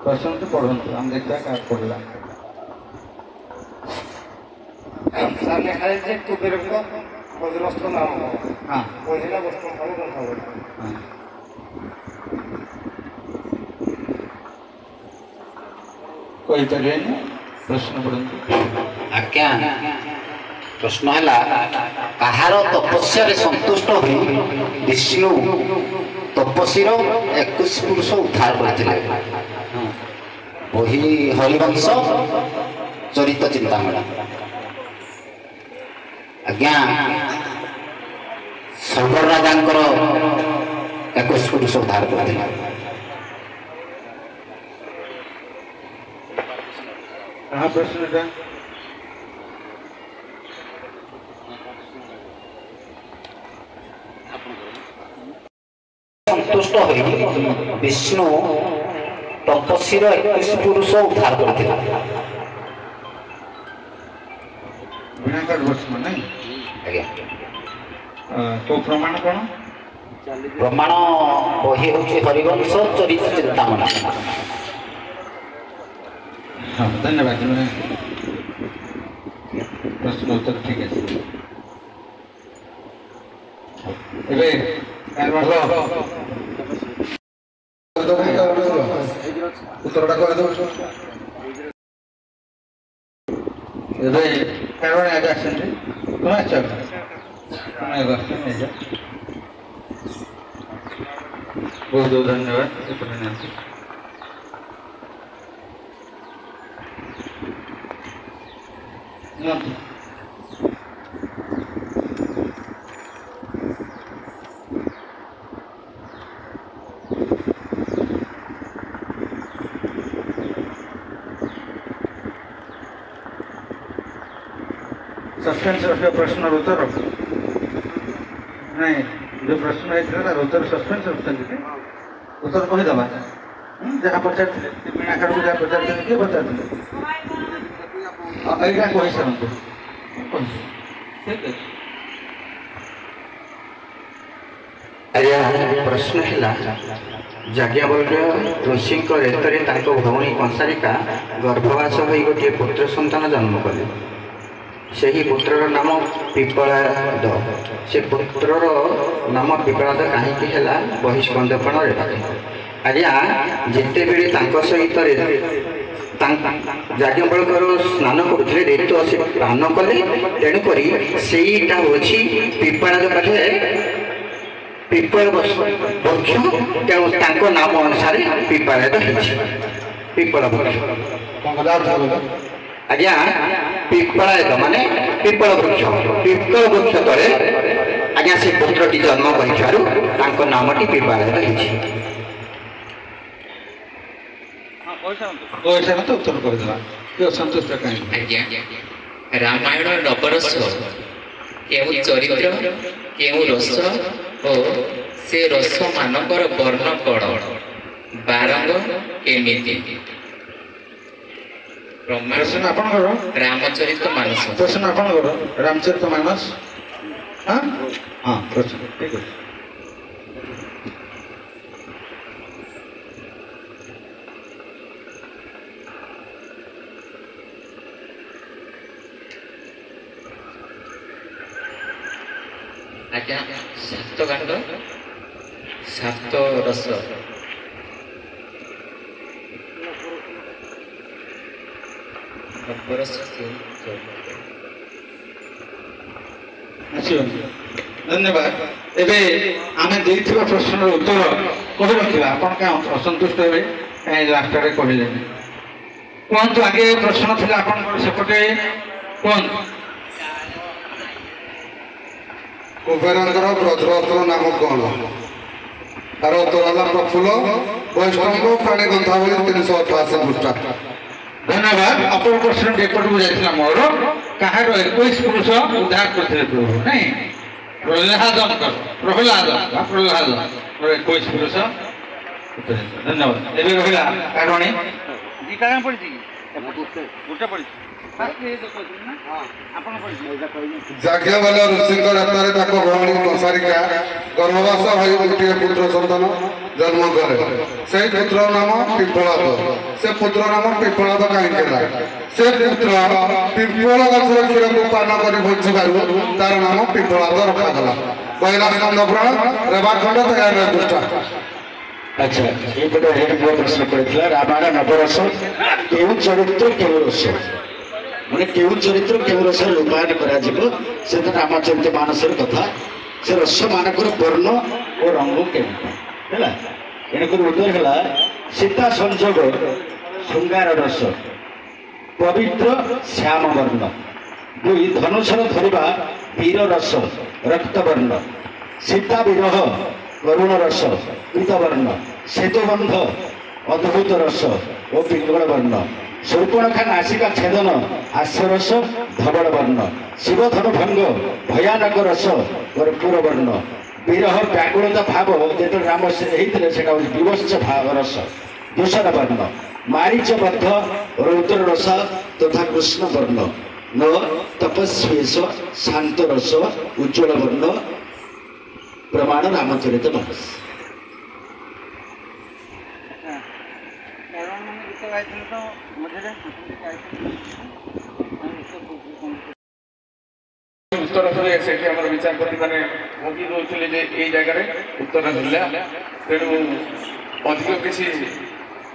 प्रश्न तो पढ़ो हम देखा क्या पढ़ला सामने खाली जे कुबेर को वज्रस्त्र नाम हाँ पहिला वस्त्र खाली रखा हुआ कोई परिए प्रश्न पढ़ो आज्ञा प्रश्न है कहार तपस्या संतुष्ट हो विष्णु तपस्वीर 21 पुरुष उद्धार करते वही हरिवंश चरित चिंतामणि आज्ञा शंकर राजा 21 पुरुष उद्धार करते प्रश्न संतुष्ट हो विष्णु तपस्वीर 21 पुरुष उद्धार करते तो प्रमाण कौन प्रमाण बही हूँ हरिवंश चरित चिंतामणि हाँ धन्यवाद प्रश्न उत्तर ठीक है उत्तरटा कर दो ଏବେ କାରଣ ଆଗ ଆସନ୍ତି ତୁମେ ଆସ ତୁମେ ଆଗ ଆସ ନେଇଯାଅ ବହୁତ ବହୁତ ଧନ୍ୟବାଦ ଏପଟେ ନିଅନ୍ତୁ ନିଅନ୍ତୁ सस्पेंस रखिए प्रश्न उत्तर नहीं जो प्रश्न है उत्तर सस्पेंस रखते उत्तर कहीदबा जहाँ पचार मीनाक्षर को जहाँ पचार किए पचार यहाँ कही सारंतु ठीक है आज्ञा प्रश्न है याज्ञवल्क्य ऋषि रेतरे भौणी कंसारिका गर्भवास हो गोटे पुत्र संतान जन्म कले से ही पुत्रर नाम पिपलाद से पुत्रर नाम पिपलाद कहीं बहिष्कंदपण आज्ञा जिते बेले सहित याज्ञवल्क्य स्नान करुले ऋतु से पान कले तेणुक सेटा हूँ पिपलाद पाखे पिपल वृक्ष तेणु नाम अनुसार पिपलाद पिपल वृक्ष आज्ञा पिपलायत माने पिपल वृक्ष तले आज्ञा से पुत्रटी जन्म कर नामटी पिपलायत उत्तर कर संतुष्ट रामायण नवरस केउ चरित्र केउ रस और से रस मानकर वर्ण कण बारंग केमिति प्रश्न आपणकर रामचरित मानस प्रश्न आपणकर रामचरित मानस हाँ हाँ प्रश्न ठीक है आज्ञा सात कांड सात रस धन्यवाद एबे आमे देइथिबा प्रश्नर उत्तर कहि रखिबा आपण का असंतुष्ट हेबे कहीं लास्ट रे कहिले कोन तो आगे प्रश्न थिला आपण सेपटे कोन कुबेरंकर वज्रस्त्र नाम कौन तार उत्तर है प्रफुल्ल वैष्णव प्राणी ग्रंथावली 388 पृष्ठा धन्यवाद अपन प्रश्न पेपर को जाइछला मोर कहार 21 पुरुष उद्धार करथिले प्रभु नहीं प्रहलाद 21 पुरुष धन्यवाद एबे रहिला काढणी जी काय पडती ଯାଜ୍ଞବଲ୍କ୍ୟ ଋଷିଙ୍କ ରାତାରେ ତାଙ୍କ ଭଉଣୀ କଂସାରିକା ଗର୍ଭବାସ ହୋଇ ଗୋଟିଏ ପୁତ୍ର ସନ୍ତାନ ଜନ୍ମ କଲେ। ସେହି ପୁତ୍ରର ନାମ ପିପ୍ପଳାଦ। ସେ ପୁତ୍ର ନାମ ପିପ୍ପଳାଦ କାହିଁକି ହେଲା? ସେ ପୁତ୍ର ପିପ୍ପଳ ଗଛର କ୍ଷୀରକୁ ପାନ କରି ବଞ୍ଚିବାରୁ ତାର ନାମ ପିପ୍ପଳାଦ ରଖାଗଲା। କହିଲା ସ୍କନ୍ଦ ପୁରାଣ ରେବାଖଣ୍ଡ 13 ପୃଷ୍ଠା। ଆଚ୍ଛା, ଏପଟେ ମୋ ପ୍ରଶ୍ନ ପଡ଼ିଥିଲା ରାମାୟଣ ନବରସ କେଉଁ ଚରିତ୍ର କେଉଁ ରସ, ମାନେ କେଉଁ ଚରିତ୍ର କେଉଁ ରସରେ ରୂପାୟନ କରାଯିବ ସେଟା ରାମଚରିତ ମାନସର କଥା। ସେ ରସ ମାନଙ୍କର ବର୍ଣ୍ଣ ଓ ରଙ୍ଗ କେମିତି ହେଲା। ଏଣୁକରି ଉତ୍ତର ହେଲା ସୀତା ସଂଯୋଗ ଶୃଙ୍ଗାର ରସ, ପବିତ୍ର ଶ୍ୟାମ ବର୍ଣ୍ଣ। 2 ଧନୁଷର ଧରିବା ବୀର ରସ ରକ୍ତବର୍ଣ୍ଣ, ସୀତା ବିରହ କରୁଣ ରସ ପୀତବର୍ଣ୍ଣ, ସେତୁବନ୍ଧ ଅଦ୍ଭୁତ ରସ ଓ ପିଙ୍ଗଳ ବର୍ଣ୍ଣ, ଶୂର୍ପଣଖା ନାସିକା ଛେଦନ ହାସ୍ୟରସ ଧବଳ ବର୍ଣ୍ଣ, ଶିବଧନୁ ଭଙ୍ଗ ଭୟାନକ ରସ କର୍ପୂର ବର୍ଣ୍ଣ, ବିରହ ବ୍ୟାକୁଳତା ଭାବ ଯେତେବେଳେ ରାମ ହେଇଥିଲେ ସେଟା ହେଉଛି ବିଭତ୍ସ ରସ ଧୂଷର ବର୍ଣ୍ଣ, ମାରିଚ ବଦ୍ଧ ରୌଦ୍ର ରସ ତଥା କୃଷ୍ଣ ବର୍ଣ୍ଣ, ନ ତପସ୍ୱେଶ ଶାନ୍ତ ରସ ଉଜ୍ଜ୍ୱଳ ବର୍ଣ୍ଣ ପ୍ରମାଣ ରାମଚରିତ ମାନସ। ଉତ୍ତର ହୁଏ ସେଠି ଆମର ବିଚାରପତି ମାନେ ଭୋଗୀ ଦଉଥିଲେ ଯେ ଏଇ ଜାଗାରେ ଉତ୍ତର ହେଲା, ତେଣୁ ଅଧିକ କିଛି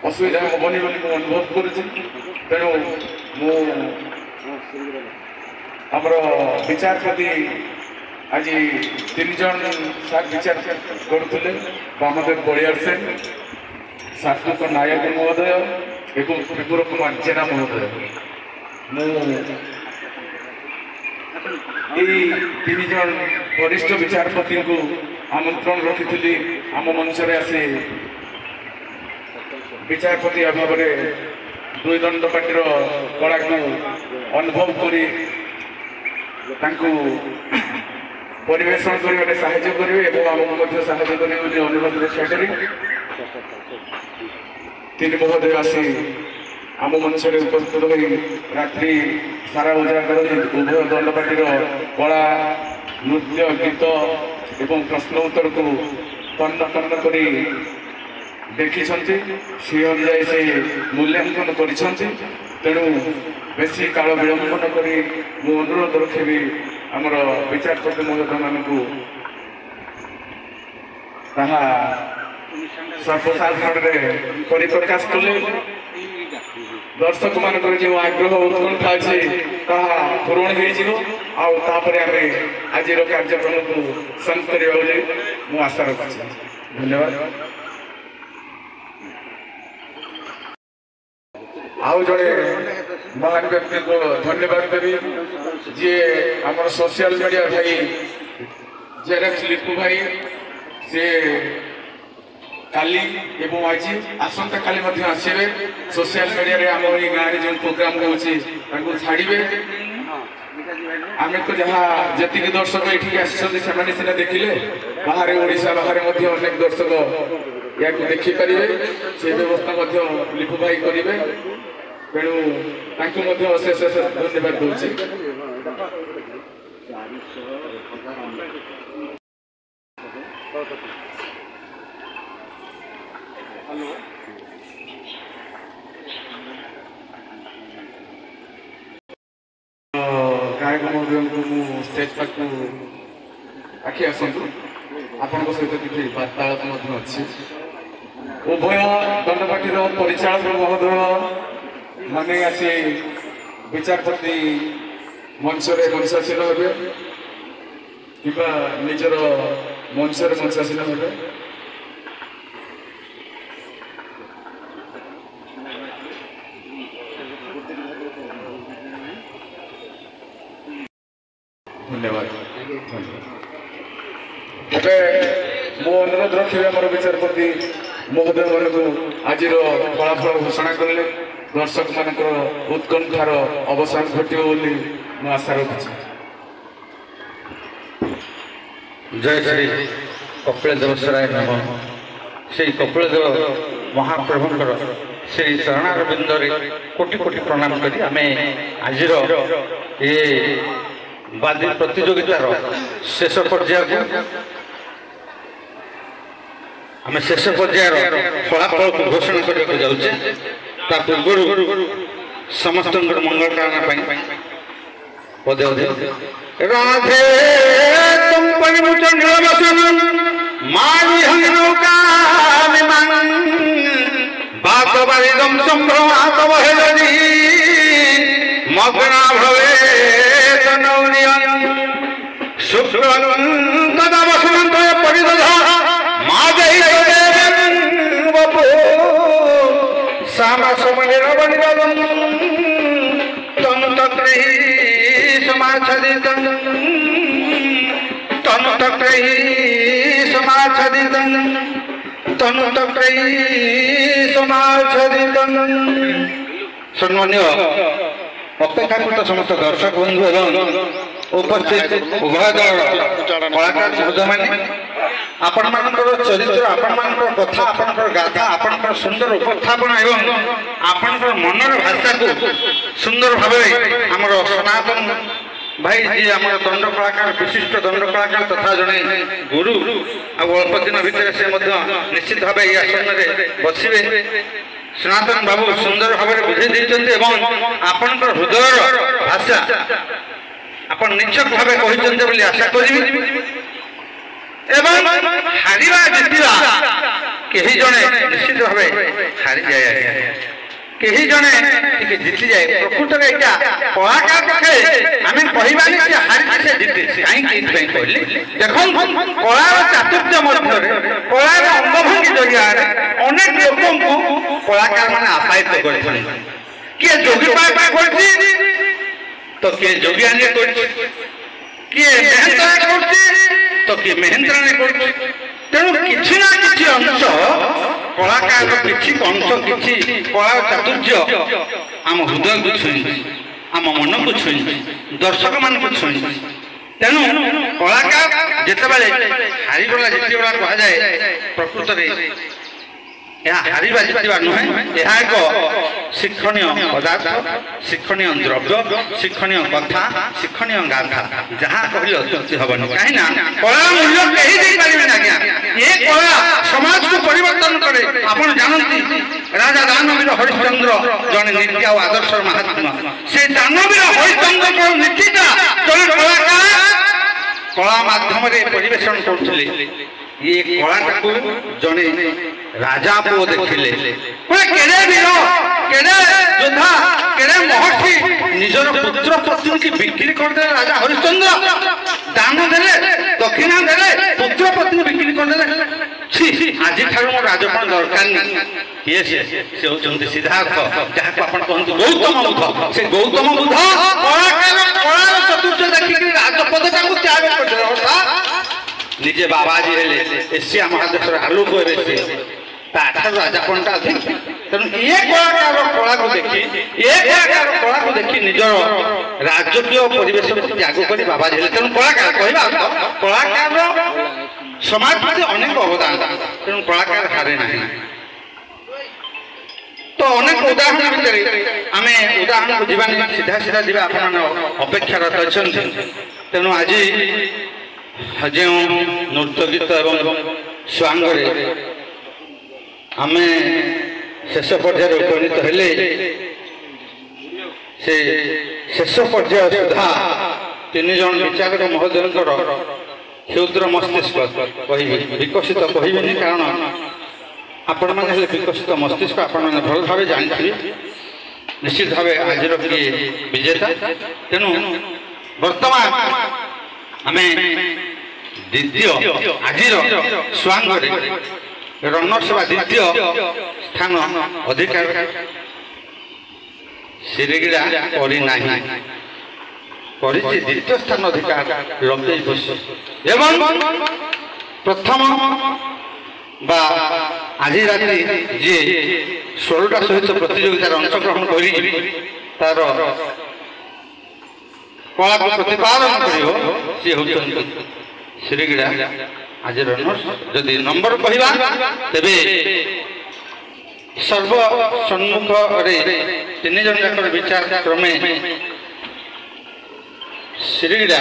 ଅସୁବିଧା ହବନି ବୋଲି ମୁଁ ଅନୁଭବ କରୁଛି। ତେଣୁ ମୁଁ ଆମର ବିଚାରପତି ଆଜି 3 ଜଣ ସାର୍ ବିଚାର କରୁଥିଲେ, ବାମଦେବ ବଳିଆର ସେନ, ସାତ୍ୱିକ ନାୟକ ମହୋଦୟ ଏବଂ ତ୍ରିପୁର କୁମାର ଜେନା ମହୋଦୟ। ମୁଁ এই 3 ଜଣ ବରିଷ୍ଠ ବିଚାରପତିଙ୍କୁ ଆମନ୍ତ୍ରଣ ରଖିଥିଲି ଆମ ମଞ୍ଚରେ ଆସି ବିଚାରପତି ଅଭାବରେ 2 ଦଣ୍ଡପାଟିର କଳାକୁ ଅନୁଭବ କରି ତାଙ୍କୁ ପରିବେଷଣ କରିବାରେ ସାହାଯ୍ୟ କରିବେ ଏବଂ ଆମକୁ ମଧ୍ୟ ସାହାଯ୍ୟ କରିବେ ବୋଲି ଅନୁରୋଧ ରକ୍ଷା କରି 3 ମହୋଦୟ ଆସି ଆମ ମଞ୍ଚରେ ଉପସ୍ଥିତ ହୋଇ ରାତ୍ରି ସାରା ଉଜାଗର ଉଭୟ ଦଣ୍ଡପାଟିର କଳା, ନୃତ୍ୟ, ଗୀତ ଏବଂ ପ୍ରଶ୍ନ ଉତ୍ତରକୁ ତନ୍ନ କରି ଦେଖିଛନ୍ତି। ସେ ଅନୁଯାୟୀ ସେ ମୂଲ୍ୟାଙ୍କନ କରିଛନ୍ତି। ତେଣୁ ବେଶୀ କାଳ ବିଳମ୍ବ ନ କରି ମୁଁ ଅନୁରୋଧ ରଖିବି ଆମର ବିଚାରପତି ମହୋଦୟମାନଙ୍କୁ ତାହା ସର୍ବସାଧାରଣରେ ପରିପ୍ରକାଶ କଲେ ଦର୍ଶକମାନଙ୍କର ଯେଉଁ ଆଗ୍ରହ ଉତ୍କଣ୍ଠା ଅଛି ତାହା ପୂରଣ ହୋଇଯିବ। ଆଉ ତାପରେ ଆମେ ଆଜିର କାର୍ଯ୍ୟକ୍ରମକୁ ସମାପ୍ତ କରିବା ବୋଲି ମୁଁ ଆଶା ରଖୁଛି। ଧନ୍ୟବାଦ। ଆଉ ଜଣେ ମହାନ ବ୍ୟକ୍ତିଙ୍କୁ ଧନ୍ୟବାଦ ଦେବି, ଯିଏ ଆମର ସୋସିଆଲ ମିଡ଼ିଆ ଭାଇ ଜେରେକ୍ସ ଲିପୁ ଭାଇ। ସେ କାଲି ଏବଂ ଆଜି ଆସନ୍ତାକାଲି ମଧ୍ୟ ଆସିବେ। ସୋସିଆଲ ମିଡ଼ିଆରେ ଆମ ଏଇ ଗାଁରେ ଯେଉଁ ପ୍ରୋଗ୍ରାମ ହେଉଛି ତାଙ୍କୁ ଛାଡ଼ିବେ। ଆମେ ତ ଯାହା ଯେତିକି ଦର୍ଶକ ଏଠିକି ଆସିଛନ୍ତି ସେମାନେ ସିନା ଦେଖିଲେ, ବାହାରେ ଓଡ଼ିଶା ବାହାରେ ମଧ୍ୟ ଅନେକ ଦର୍ଶକ ୟାକୁ ଦେଖିପାରିବେ। ସେ ବ୍ୟବସ୍ଥା ମଧ୍ୟ ଲିପୁ ଭାଇ କରିବେ। ତେଣୁ ତାଙ୍କୁ ମଧ୍ୟ ଅଶେଷ ଧନ୍ୟବାଦ ଦେଉଛି। ଗାୟକ ମହୋଦୟଙ୍କୁ ମୁଁ ଷ୍ଟେଜ ପାଖକୁ ଆଖି ଆସନ୍ତୁ, ଆପଣଙ୍କ ସହିତ କିଛି ବାର୍ତ୍ତାଳାପ ମଧ୍ୟ ଅଛି। ଉଭୟ ଦଣ୍ଡପାଟିର ପରିଚାଳକ ମହୋଦୟ ମାନେ ଆସି ବିଚାରପତି ମଞ୍ଚରେ ମଞ୍ଚାସୀନ ହେବେ କିମ୍ବା ନିଜର ମଞ୍ଚରେ ମଞ୍ଚାସୀନ ହେବେ। ଧନ୍ୟବାଦ। ଏବେ ମୁଁ ଅନୁରୋଧ ରଖିବି ଆମର ବିଚାରପତି ମହୋଦୟମାନଙ୍କୁ ଆଜିର ଫଳାଫଳ ଘୋଷଣା କଲେ ଦର୍ଶକମାନଙ୍କର ଉତ୍କଣ୍ଠାର ଅବସାନ ଘଟିବ ବୋଲି ମୁଁ ଆଶା ରଖୁଛି। ଜୟ ଶ୍ରୀ କପିଳଦେବ ସରାୟ ନମ। ସେଇ କପିଳଦେବ ମହାପ୍ରଭୁଙ୍କର श्री चरणारविंदरे कोटि कोटि प्रणाम करी आमे आजिर ये वादी प्रतियोगितार शेष पर्याय आम शेष पर्यायर फलाफल को घोषणा करने जाऊे ता पूर्व समस्त मंगल कामना पदे राधे तुम परिमुचन नौका बात बारिदम संभ्रमात हेलरी मग्ना भवे शुक्र तदा वसंत परिदधा माजहि बपो सामा समय रवणिरवं तनु तत्रहि समाच्छदितं तनु तत्रहि समाच्छदितं तनु तत्रहि समाच्छदितं सम्मान्य अपेक्षाकृत समस्त दर्शक बंधु एवं उपस्थित उभय दल कलाकार महोदय मैंने आपण चरित्र आपण कथा आपण गाथा आपण सुंदर उपस्थापन एवं आपण मनर भाषा को सुंदर भाव आमर सनातन भाई जी आम दंड कलाकार विशिष्ट दंड कलाकार तथा जड़े गुरु अल्प दिन भितर से निश्चित भाव ये आसन में बसवे सनातन बाबू सुंदर भाव बुझे देते आपण हृदय भाषा आपण निश्चक भाव कहते आशा करी हारिबा जितिबा कहीं जड़े निश्चित भाव हारी जाए कहीं जड़े जीति जाए प्रकृत में क्या कलाकार पक्षे आम कहबानी हारी से जीति कहीं कहली देख कलार चातुर्य मध्य कलार अंगभंगी जरिया अनेक लोक कलाकार मैंने आपायित कर किए जोगी कर तो किए जोगियानी कर किए मेहनत कर तो किए मेहनत कर तेणु किसी ना किसी अंश कलाकार किसी अंश किसी कला चातुर्य आम हृदय को छुई आम मन को छुई दर्शक मान को छुई तेणु कलाकार जितेबाला हारीगला जितगला कह जाए प्रकृत में यह हारिबा जितवा नुहे यह एक शिक्षणीय पदार्थ शिक्षणीय द्रव्य शिक्षणीय कथा शिक्षणीय गाथा जहाँ कहले अत्युक्ति हेनी कहीं कला मूल्य कहीं दे पारे आज्ञा ये कला समाज को परिवर्तन करे आप जानती राजा दानवीर हरिश्चंद्र जड़े नीति आदर्श महात्मा से दानवीर हरिश्चंद्र नीतिटा जड़े कलाकार कला माध्यम परिवेशन करते ये कलाटा को जड़े राजा पुओ देखिले केड़े वीर केड़े योद्धा केड़े महर्षि निजर पुत्र पत्नी की बिक्री करदे राजा हरिश्चंद्र दान देले दक्षिणा देले पुत्र पत्नी बिक्री करदे छी आज ठारू मो राजपण दरकार नहीं ये से होचंती सिद्धार्थ जहाँ को आपण कहंतु गौतम बुद्ध से गौतम बुद्ध कलार चतुर्थ देखि राजपद को त्याग करदे अर्थात निजे बाबाजी हेले एशिया महादेश आलोक राजापणटा अधिक तेणु ये कलाकार कला को देखी ये कलाकार कला को देखी निजर राजकीय परिवेश को त्याग कर बाबाजी हेले तेणु कलाकार कहवा कलाकार समाज प्रति अनेक अवदान तेणु कलाकार हारे ना तो अनेक उदाहरण भितर आम उदाहरण को जीवानी सीधा सीधा जी आप अपेक्षारत अच्छा तेणु आज जो नृत्य गीत एवं स्वांगरे आम शेष पर्यायर उपनीत हेले से शेष पर्याय सुधा तीन जन विचारक महोदय क्षुद्र मस्तिष्क कह विकसित कहबेनि कारण आपण मैंने विकसित मस्तिष्क आपण मैंने भल भाव जानते निश्चित भाव आज किए विजेता तेणु वर्तमान आम द्वितीय आज स्वांग रनर्स द्वितीय स्थान अधिकार सिरिगिड़ा करना द्वितीय स्थान अधिकार लगे एवं प्रथम बा आज राति जी 16टा सहित प्रतियोगितार अंशग्रहण कर तार कला को प्रतिपादन कर सी होती श्रीगिड़ा आज रनर्स जदि नंबर कहवा तेरे ସର୍ବ ସମ୍ମୁଖରେ ତିନି ଜଣ ଯାକର ବିଚାର କ୍ରମେ ଶ୍ରୀଗିରା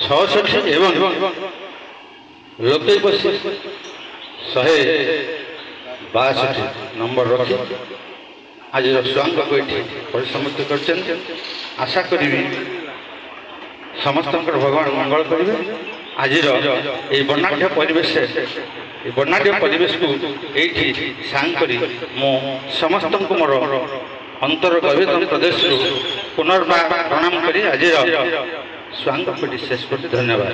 166 ଏବଂ ଲୋକେ ବସି 162 ନମ୍ବର ରଖି ଆଜିର ଛୁଆଙ୍କୁ ଏଠି ପରିସମାପ୍ତି କରିଛନ୍ତି। ଆଶା କରିବି ସମସ୍ତଙ୍କର ଭଗବାନ ମଙ୍ଗଳ କରିବେ। ଆଜିର এই ବର୍ଣ୍ଣାঢ୍ୟ ପରିବେଶକୁ ଏଇଠି ସାଙ୍ଗ କରି ମୁଁ ସମସ୍ତଙ୍କୁ ମୋର ଅନ୍ତର ଗଭୀର ପ୍ରଦେଶରୁ ପୁନର୍ବାର ପ୍ରଣାମ କରି ଆଜିର ସ୍ୱାଙ୍ଗ ଶେଷ କରୁଛି। ଧନ୍ୟବାଦ।